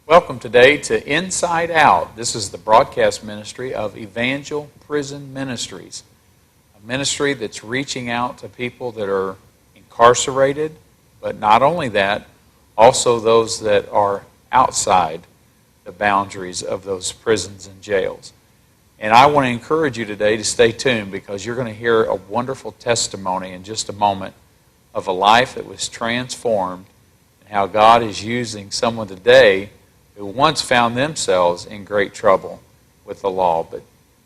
Welcome today to Inside Out. This is the broadcast ministry of Evangel Prison Ministries, a ministry that's reaching out to people that are incarcerated, but not only that, also those that are outside the boundaries of those prisons and jails. And I want to encourage you today to stay tuned because you're going to hear a wonderful testimony in just a moment of a life that was transformed and how God is using someone today who once found themselves in great trouble with the law. But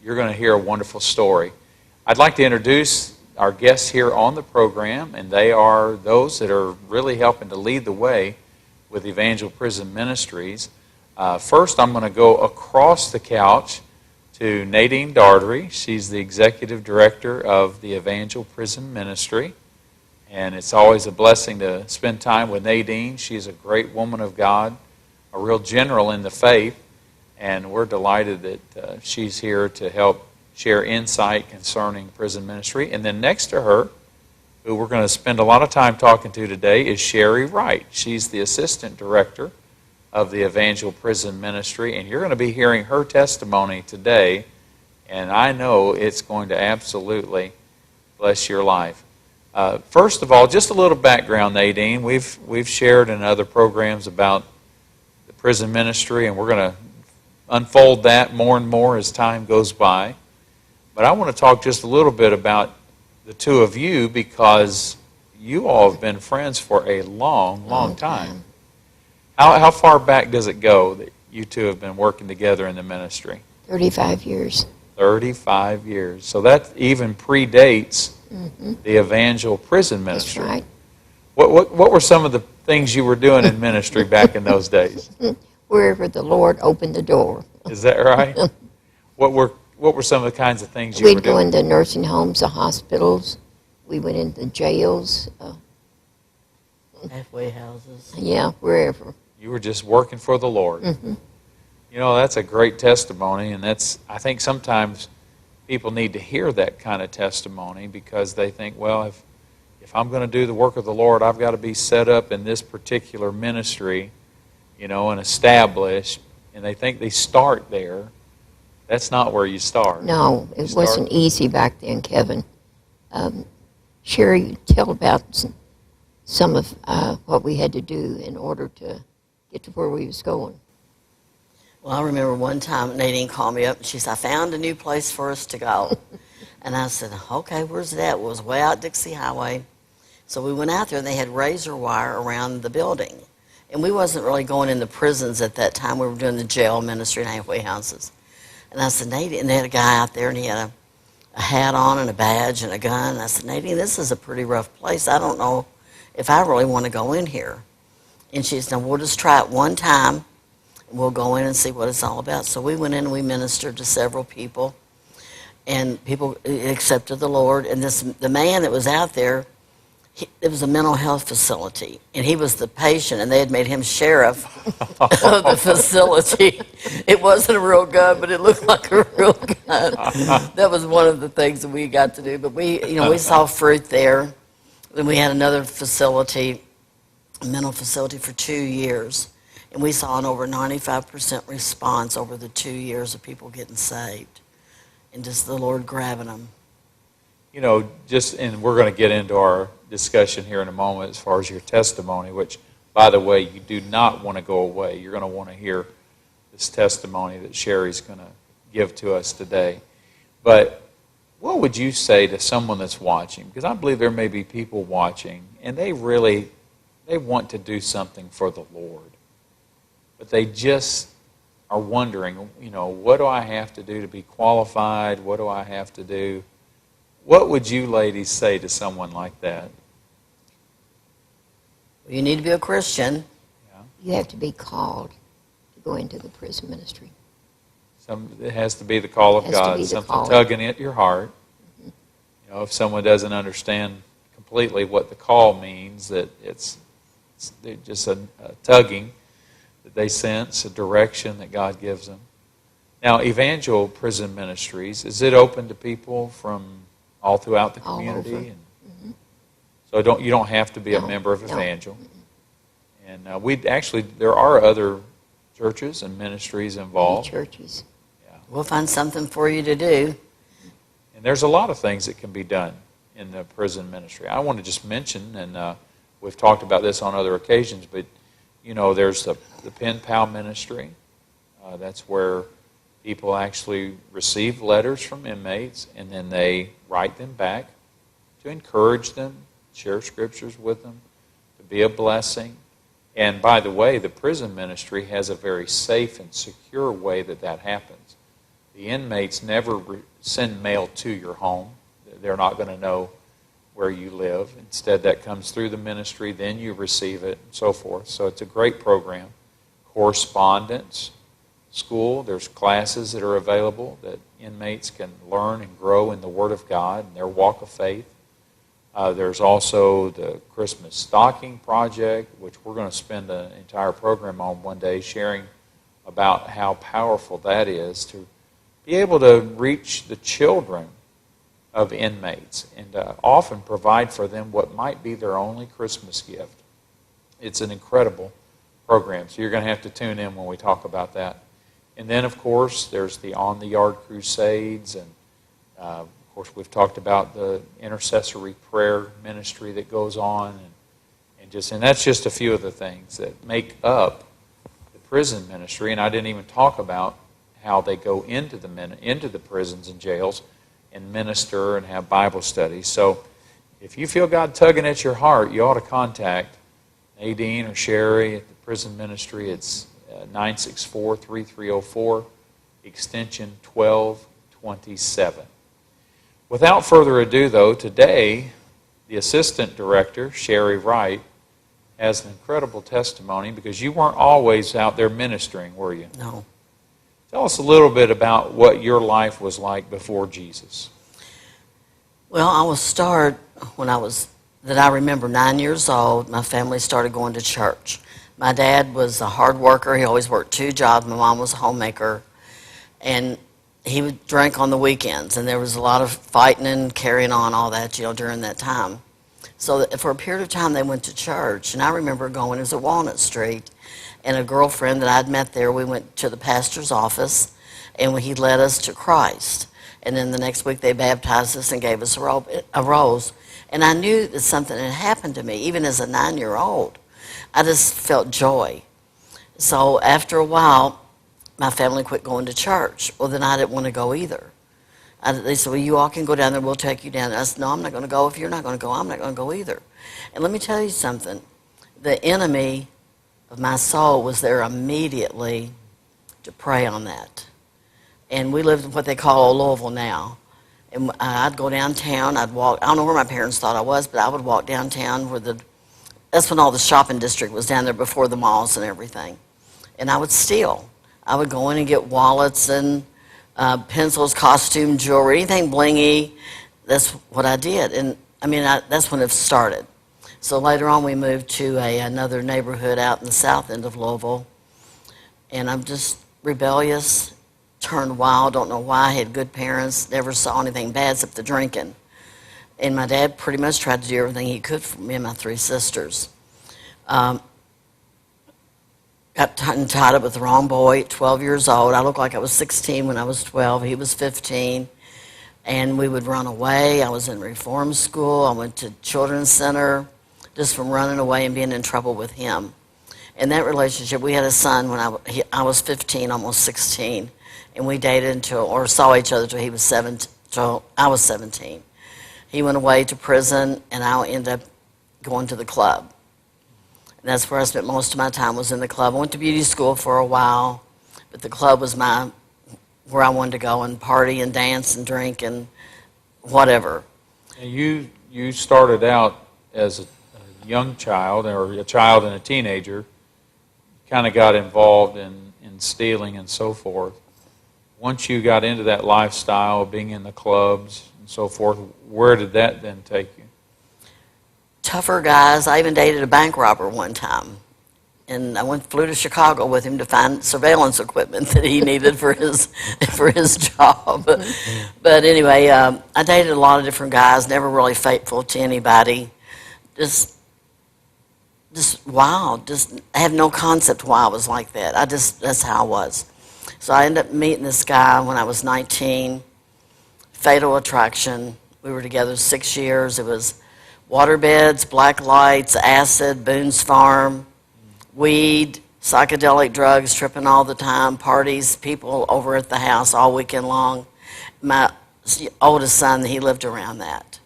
you're going to hear a wonderful story. I'd like to introduce our guests here on the program, and they are those that are really helping to lead the way with Evangel Prison Ministries. First, I'm going to go across the couch to Nadine Dartery. She's the Executive Director of the Evangel Prison Ministry. And it's always a blessing to spend time with Nadine. She's a great woman of God, a real general in the faith, and we're delighted that she's here to help share insight concerning prison ministry. And then next to her, who we're going to spend a lot of time talking to today, is Sherry Wright. She's the Assistant Director of the Evangel Prison Ministry, and you're going to be hearing her testimony today, and I know it's going to absolutely bless your life. First of all, just a little background, Nadine. We've shared in other programs about prison ministry, and we're going to unfold that more and more as time goes by. But I want to talk just a little bit about the two of you because you all have been friends for a long time. How far back does it go that you two have been working together in the ministry? 35 years. 35 years. So that even predates the Evangel Prison Ministry. That's right. What were some of the things you were doing in ministry back in those days? Wherever the Lord opened the door. Is that right? What were some of the kinds of things you were doing? We'd go into nursing homes, the hospitals. We went into jails. Halfway houses. Yeah, wherever. You were just working for the Lord. Mm-hmm. You know, that's a great testimony, and I think sometimes people need to hear that kind of testimony because they think, well, if I'm going to do the work of the Lord, I've got to be set up in this particular ministry, and established, and they think they start there. That's not where you start. No, it wasn't easy back then, Kevin. Sherry, tell about some of what we had to do in order to get to where we was going. Well, I remember one time Nadine called me up and she said, I found a new place for us to go. And I said, okay, where's it at? It was way out Dixie Highway. So we went out there and they had razor wire around the building. And we wasn't really going into prisons at that time. We were doing the jail ministry and halfway houses. And I said, Nadine, and they had a guy out there and he had a hat on and a badge and a gun. And I said, Nadine, this is a pretty rough place. I don't know if I really want to go in here. And she said, no, we'll just try it one time. And we'll go in and see what it's all about. So we went in and we ministered to several people. And people accepted the Lord. And the man that was out there, it was a mental health facility. And he was the patient, and they had made him sheriff of the facility. It wasn't a real gun, but it looked like a real gun. That was one of the things that we got to do. But we saw fruit there. Then we had another facility, a mental facility, for 2 years. And we saw an over 95% response over the 2 years of people getting saved. And just the Lord grabbing them. And we're going to get into our discussion here in a moment as far as your testimony, which, by the way, you do not want to go away. You're going to want to hear this testimony that Sherry's going to give to us today. But what would you say to someone that's watching? Because I believe there may be people watching, and they want to do something for the Lord. But they just are wondering, what do I have to do to be qualified? What do I have to do? What would you ladies say to someone like that? You need to be a Christian. Yeah. You have to be called to go into the prison ministry. It has to be the call of God, something tugging at your heart. Mm-hmm. If someone doesn't understand completely what the call means, that it's just a tugging that they sense, a direction that God gives them. Now, Evangel Prison Ministries, is it open to people from all throughout the community? All over. Mm-hmm. So you don't have to be a member of Evangel. No. And there are other churches and ministries Many involved. churches. We'll find something for you to do. And there's a lot of things that can be done in the prison ministry. I want to just mention, and we've talked about this on other occasions, but there's the pen pal ministry. That's where people actually receive letters from inmates, and then they write them back to encourage them, share scriptures with them, to be a blessing. And by the way, the prison ministry has a very safe and secure way that happens. The inmates never send mail to your home. They're not going to know where you live. Instead, that comes through the ministry, then you receive it, and so forth. So it's a great program. Correspondence school, there's classes that are available that inmates can learn and grow in the Word of God and their walk of faith. There's also the Christmas Stocking Project, which we're going to spend an entire program on one day, sharing about how powerful that is to be able to reach the children of inmates and often provide for them what might be their only Christmas gift. It's an incredible program, so you're going to have to tune in when we talk about that. And then, of course, there's the On the Yard Crusades, and of course, we've talked about the intercessory prayer ministry that goes on, and that's just a few of the things that make up the prison ministry. And I didn't even talk about how they go into the prisons and jails and minister and have Bible studies. So if you feel God tugging at your heart, you ought to contact Nadine or Sherry at the prison ministry. It's 964-3304, extension 1227. Without further ado, though, today the assistant director, Sherry Wright, has an incredible testimony because you weren't always out there ministering, were you? No. Tell us a little bit about what your life was like before Jesus. Well, I will start when I remember 9 years old. My family started going to church. My dad was a hard worker. He always worked 2 jobs. My mom was a homemaker. And he would drink on the weekends. And there was a lot of fighting and carrying on, all that, during that time. So for a period of time, they went to church. And I remember going, it was at Walnut Street. And a girlfriend that I'd met there, we went to the pastor's office. And he led us to Christ. And then the next week, they baptized us and gave us a rose. And I knew that something had happened to me, even as a 9-year-old. I just felt joy. So after a while, my family quit going to church. Well, then I didn't want to go either. They said, well, you all can go down there. We'll take you down there. I said, no, I'm not going to go. If you're not going to go, I'm not going to go either. And let me tell you something. The enemy of my soul was there immediately to prey on that. And we lived in what they call Louisville now. And I'd go downtown. I'd walk. I don't know where my parents thought I was, but I would walk downtown that's when all the shopping district was down there before the malls and everything. And I would steal. I would go in and get wallets and pencils, costume jewelry, anything blingy. That's what I did. And that's when it started. So later on, we moved to another neighborhood out in the south end of Louisville. And I'm just rebellious, turned wild, don't know why. I had good parents, never saw anything bad except the drinking. And my dad pretty much tried to do everything he could for me and my 3 sisters. Got tied up with the wrong boy at 12 years old. I looked like I was 16 when I was 12. He was 15. And we would run away. I was in reform school. I went to children's center just from running away and being in trouble with him. In that relationship, we had a son when I was 15, almost 16. And we dated saw each other till I was 17. He went away to prison, and I ended up going to the club. And that's where I spent most of my time, was in the club. I went to beauty school for a while, but the club was where I wanted to go and party and dance and drink and whatever. And you started out as a young child, or a child and a teenager, kind of got involved in stealing and so forth. Once you got into that lifestyle of being in the clubs and so forth, where did that then take you? Tougher guys. I even dated a bank robber one time. And I flew to Chicago with him to find surveillance equipment that he needed for his job. But anyway, I dated a lot of different guys, never really faithful to anybody. Just just wild. Just I have no concept why I was like that. That's how I was. So I ended up meeting this guy when I was 19. Fatal attraction. We were together 6 years. It was waterbeds, black lights, acid, Boone's Farm, weed, psychedelic drugs, tripping all the time, parties, people over at the house all weekend long. My oldest son, he lived around that.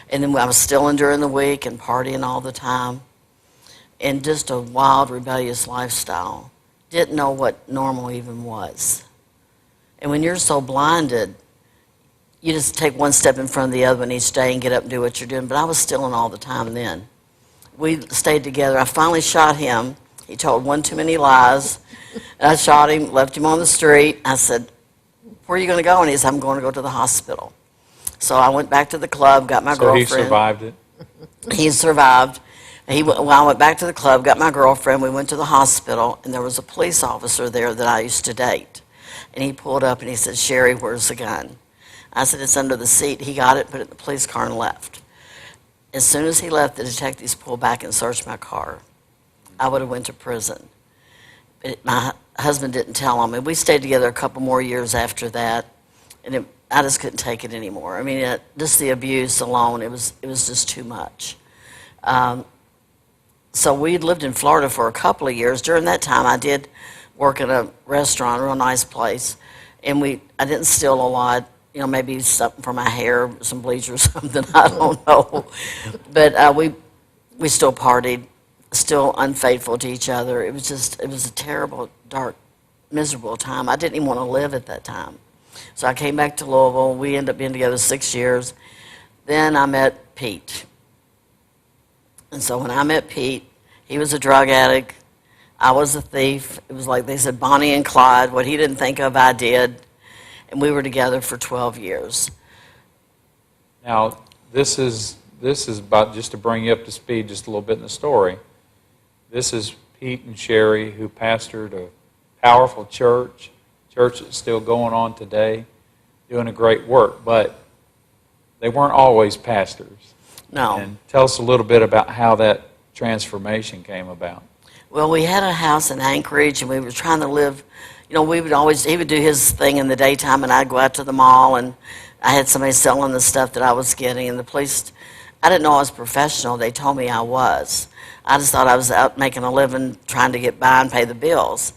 And then I was stealing during the week and partying all the time. And just a wild, rebellious lifestyle. Didn't know what normal even was. And when you're so blinded, you just take one step in front of the other one each day and get up and do what you're doing. But I was stealing all the time then. We stayed together. I finally shot him. He told one too many lies. And I shot him, left him on the street. I said, "Where are you going to go?" And he said, "I'm going to go to the hospital." So I went back to the club, got my girlfriend. So he survived it? He survived. Well, I went back to the club, got my girlfriend. We went to the hospital, and there was a police officer there that I used to date. And he pulled up and he said, "Sherry, where's the gun?" I said, "It's under the seat." He got it, put it in the police car, and left. As soon as he left, the detectives pulled back and searched my car. I would have went to prison. But my husband didn't tell him. And we stayed together a couple more years after that. And I just couldn't take it anymore. I mean, just the abuse alone, it was just too much. So we lived in Florida for a couple of years. During that time, I did work at a restaurant, a real nice place. And I didn't steal a lot. You know, maybe something for my hair, some bleach or something, I don't know. But we still partied, still unfaithful to each other. It was a terrible, dark, miserable time. I didn't even want to live at that time. So I came back to Louisville. We ended up being together 6 years. Then I met Pete. And so when I met Pete, he was a drug addict. I was a thief. It was like they said Bonnie and Clyde. What he didn't think of, I did. And we were together for 12 years. Now, this is about, just to bring you up to speed just a little bit in the story. This is Pete and Sherry, who pastored a powerful church that's still going on today, doing a great work. But they weren't always pastors. No. And tell us a little bit about how that transformation came about. Well, we had a house in Anchorage, and we were trying to live. You know, he would do his thing in the daytime, and I'd go out to the mall, and I had somebody selling the stuff that I was getting, and the police, I didn't know I was professional. They told me I was. I just thought I was out making a living, trying to get by and pay the bills.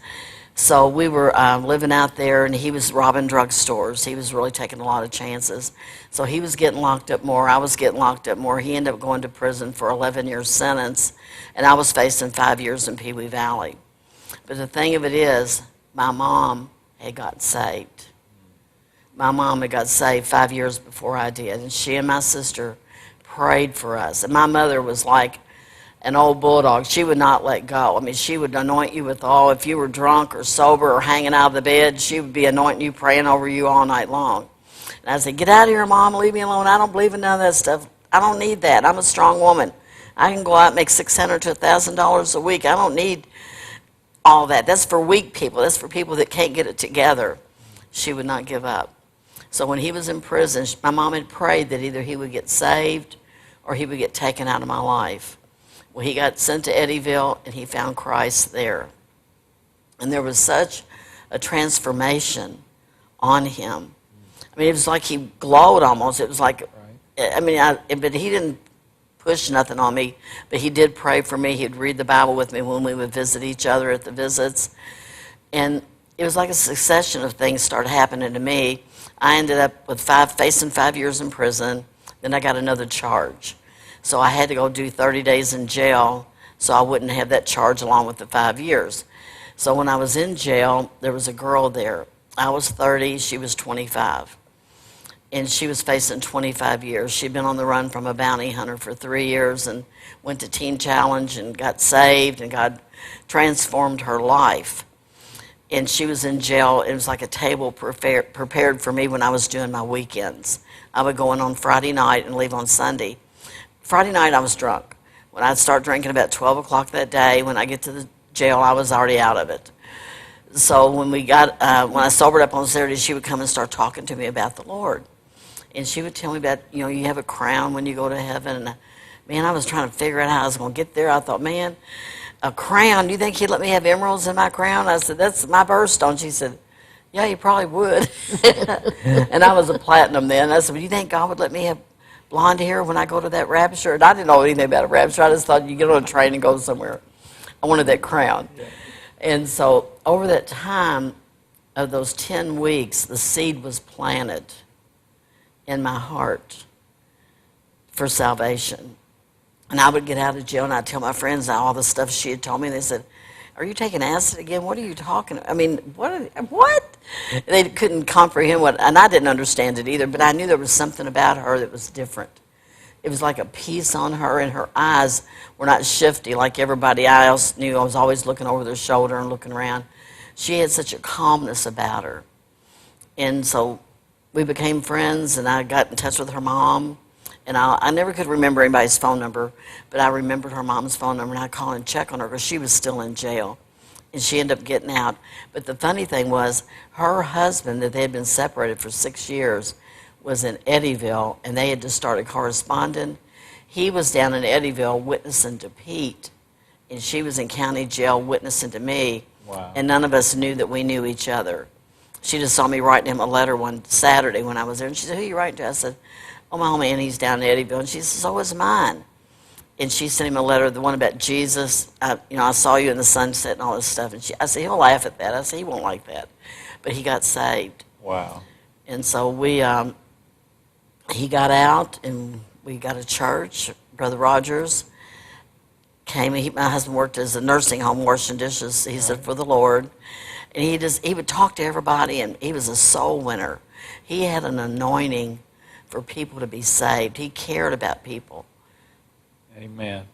So we were living out there, and he was robbing drugstores. He was really taking a lot of chances. So he was getting locked up more. I was getting locked up more. He ended up going to prison for 11-year sentence, and I was facing 5 years in Pee Wee Valley. But the thing of it is, my mom had got saved. My mom had got saved 5 years before I did, and she and my sister prayed for us. And my mother was like an old bulldog. She would not let go. I mean, she would anoint you with oil. If you were drunk or sober or hanging out of the bed, she would be anointing you, praying over you all night long. And I said, "Get out of here, Mom. Leave me alone. I don't believe in none of that stuff. I don't need that. I'm a strong woman. I can go out and make $600 to $1,000 a week. I don't need all that. That's for weak people. That's for people that can't get it together." She would not give up. So when he was in prison, my mom had prayed that either he would get saved or he would get taken out of my life. Well, he got sent to Eddyville, and he found Christ there. And there was such a transformation on him. I mean, it was like he glowed almost. It was like, right. I mean, but he didn't push nothing on me, but he did pray for me. He'd read the Bible with me when we would visit each other at the visits. And it was like a succession of things started happening to me. I ended up with facing 5 years in prison. Then I got another charge. So I had to go do 30 days in jail so I wouldn't have that charge along with the 5 years. So when I was in jail, there was a girl there. I was 30, she was 25. And she was facing 25 years. She'd been on the run from a bounty hunter for 3 years and went to Teen Challenge and got saved, and God transformed her life. And she was in jail. It was like a table prepared for me when I was doing my weekends. I would go in on Friday night and leave on Sunday. Friday night I was drunk. When I'd start drinking about 12 o'clock that day, when I get to the jail, I was already out of it. So when I sobered up on Saturday, she would come and start talking to me about the Lord. And she would tell me about, you know, you have a crown when you go to heaven. And Man, I was trying to figure out how I was going to get there. I thought, man, a crown. You think he'd let me have emeralds in my crown? I said, that's my birthstone. She said, yeah, you probably would. And I was a platinum then. I said, well, you think God would let me have blonde hair when I go to that rapture? And I didn't know anything about a rapture. I just thought you get on a train and go somewhere. I wanted that crown. Yeah. And so over that time of those 10 weeks, the seed was planted in my heart for salvation. And I would get out of jail and I'd tell my friends all the stuff she had told me. And they said, are you taking acid again? What are you talking about? I mean, what? They couldn't comprehend what, and I didn't understand it either, but I knew there was something about her that was different. It was like a peace on her, and her eyes were not shifty like everybody else knew. I was always looking over their shoulder and looking around. She had such a calmness about her. And so we became friends, and I got in touch with her mom. And I never could remember anybody's phone number, but I remembered her mom's phone number, and I'd call and check on her because she was still in jail. And she ended up getting out. But the funny thing was, her husband, that they had been separated for 6 years, was in Eddyville, and they had just started corresponding. He was down in Eddyville witnessing to Pete, and she was in county jail witnessing to me. Wow. And none of us knew that we knew each other. She just saw me writing him a letter one Saturday when I was there, and she said, who are you writing to? I said, oh, my homie Annie's down in Eddyville. And she said, so is mine. And she sent him a letter, the one about Jesus. I saw you in the sunset and all this stuff. And I said, he'll laugh at that. I said, he won't like that. But he got saved. Wow. And so he got out, and we got a church. Brother Rogers came. My husband worked as a nursing home washing dishes. He said, for the Lord. And he would talk to everybody, and he was a soul winner. He had an anointing for people to be saved. He cared about people. Amen.